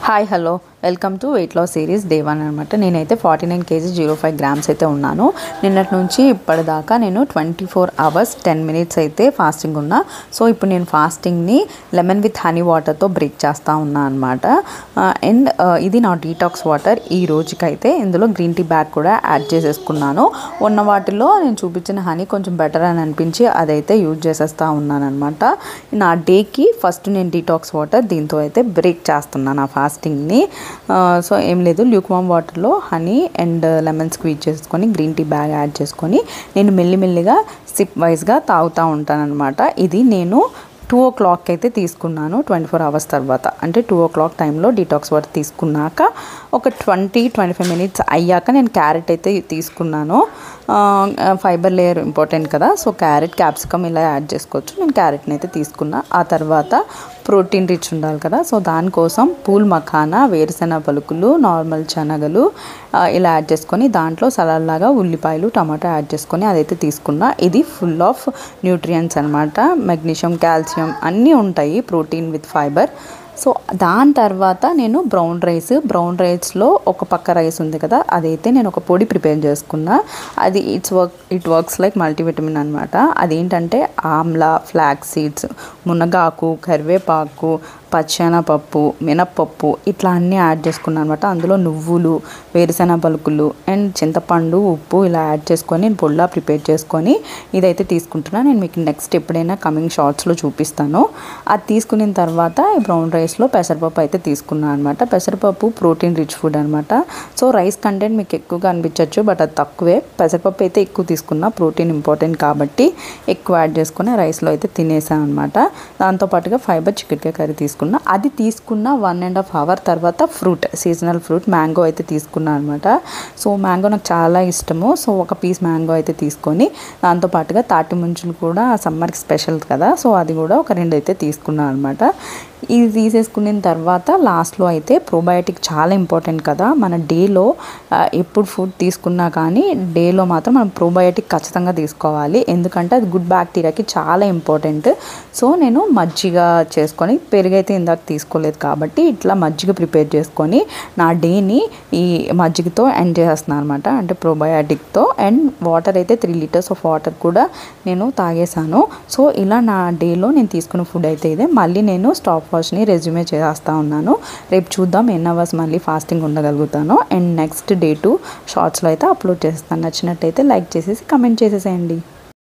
Hi hello welcome to weight loss series day 1 అనమాట. నేనైతే 49 kg 05 grams అయితే ఉన్నాను. నిన్నటి నుంచి ఇప్పటిదాకా నేను 24 hours 10 minutes అయితే ఫాస్టింగ్ ఉన్నా. సో ఇప్పుడు నేను ఫాస్టింగ్ని లెమన్ విత్ హనీ వాటర్తో బ్రేక్ చేస్తూ ఉన్నా అనమాట. అండ్ ఇది నా డీటాక్స్ వాటర్. ఈ రోజుకైతే ఇందులో గ్రీన్ టీ బ్యాగ్ కూడా యాడ్ చేసేసుకున్నాను. ఉన్న వాటిలో నేను చూపించిన హనీ కొంచెం బెటర్ అని అనిపించి అదైతే యూజ్ చేసేస్తూ ఉన్నాను అనమాట. నా డేకి ఫస్ట్ నేను డీటాక్స్ వాటర్ దీంతో అయితే బ్రేక్ చేస్తున్నాను ఆ ఫాస్టింగ్ని. సో ఏం లేదు, ల్యూక్వామ్ వాటర్లో హనీ అండ్ లెమన్ స్క్వీజ్ చేసుకొని గ్రీన్ టీ బ్యాగ్ యాడ్ చేసుకొని నేను మెల్లిమెల్లిగా సిప్ వైజ్గా తాగుతూ ఉంటాను అనమాట. ఇది నేను 2 o'clock అయితే తీసుకున్నాను. 24 hours తర్వాత అంటే 2 o'clock టైంలో డీటాక్స్ వాటర్ తీసుకున్నాక ఒక 20-25 minutes అయ్యాక నేను క్యారెట్ అయితే తీసుకున్నాను. ఫైబర్ లేయర్ ఇంపార్టెంట్ కదా, సో క్యారెట్ క్యాప్సికమ్ ఇలా యాడ్ చేసుకోవచ్చు. నేను క్యారెట్ని అయితే తీసుకున్నా. ఆ తర్వాత ప్రోటీన్ రిచ్ ఉండాలి కదా, సో దానికోసం పూల్ మఖానా, వేరుశెనగ పలుకులు, నార్మల్ శనగలు ఇలా యాడ్ చేసుకొని దాంట్లో సలాడ్ లాగా ఉల్లిపాయలు టమాటా యాడ్ చేసుకొని అదైతే తీసుకున్నా. ఇది ఫుల్ ఆఫ్ న్యూట్రియంట్స్ అనమాట. మెగ్నీషియం, కాల్షియం అన్నీ ఉంటాయి, ప్రోటీన్ విత్ ఫైబర్. సో దాని తర్వాత నేను బ్రౌన్ రైస్లో ఒక పక్క రైస్ ఉంది కదా, అదైతే నేను ఒక పొడి ప్రిపేర్ చేసుకున్నా. అది ఇట్ వర్క్స్ లైక్ మల్టీవిటమిన్ అనమాట. అదేంటంటే ఆమ్లా, ఫ్లాక్స్ సీడ్స్, మునగాకు, కరివేపాకు, పచ్చెనపప్పు, మినప్పప్పు ఇట్లా అన్నీ యాడ్ చేసుకున్నాను అనమాట. అందులో నువ్వులు, వేరుశెనగ పలుకులు అండ్ చింతపండు, ఉప్పు ఇలా యాడ్ చేసుకొని నేను పొడిలా ప్రిపేర్ చేసుకొని ఇదైతే తీసుకుంటున్నాను. నేను మీకు నెక్స్ట్ ఎప్పుడైనా కమింగ్ షార్ట్స్లో చూపిస్తాను. అది తీసుకున్న తర్వాత బ్రౌన్ రైస్లో పెసరపప్పు అయితే తీసుకున్నాను అనమాట. పెసరపప్పు ప్రోటీన్ రిచ్ ఫుడ్ అనమాట. సో రైస్ కంటెంట్ మీకు ఎక్కువగా అనిపించవచ్చు, బట్ అది తక్కువే. పెసరపప్పు అయితే ఎక్కువ తీసుకున్నా, ప్రోటీన్ ఇంపార్టెంట్ కాబట్టి ఎక్కువ యాడ్ చేసుకుని రైస్లో అయితే తినేసాను అనమాట. దాంతోపాటుగా ఫైబర్ చిక్కుడుకాయ కర్రీ తీసుకున్నా. అది తీసుకున్న 1.5 hour తర్వాత సీజనల్ ఫ్రూట్ మ్యాంగో అయితే తీసుకున్నాను అనమాట. సో మ్యాంగో నాకు చాలా ఇష్టము. సో ఒక పీస్ మ్యాంగో అయితే తీసుకొని దాంతోపాటుగా తాటి ముంచులు కూడా సమ్మర్కి స్పెషల్ కదా, సో అది కూడా ఒక 2 అయితే తీసుకున్నాను అనమాట. ఇది తీసేసుకున్న తర్వాత లాస్ట్లో అయితే ప్రోబయోటిక్ చాలా ఇంపార్టెంట్ కదా. మన డేలో ఎప్పుడు ఫుడ్ తీసుకున్నా కానీ డేలో మాత్రం మనం ప్రోబయోటిక్ ఖచ్చితంగా తీసుకోవాలి, ఎందుకంటే అది గుడ్ బ్యాక్టీరియాకి చాలా ఇంపార్టెంట్. సో నేను మజ్జిగ చేసుకొని, పెరుగైతే ఇందాక తీసుకోలేదు కాబట్టి ఇట్లా మజ్జిగ ప్రిపేర్ చేసుకొని నా డేని ఈ మజ్జిగతో ఎండ్ చేస్తున్నాను అనమాట, అంటే ప్రోబయోటిక్తో. అండ్ వాటర్ అయితే 3 liters ఆఫ్ వాటర్ కూడా నేను తాగేసాను. సో ఇలా నా డేలో నేను తీసుకున్న ఫుడ్ అయితే ఇదే. మళ్ళీ నేను స్టాప్ వాష్ని రెజ్యూమే చేస్తూ ఉన్నాను. రేపు చూద్దాం ఎన్ని అవర్స్ మళ్ళీ ఫాస్టింగ్ ఉండగలుగుతాను. అండ్ నెక్స్ట్ డే 2 షార్ట్స్లో అయితే అప్లోడ్ చేస్తాను. నచ్చినట్టయితే లైక్ చేసేసి కమెంట్ చేసేసేయండి.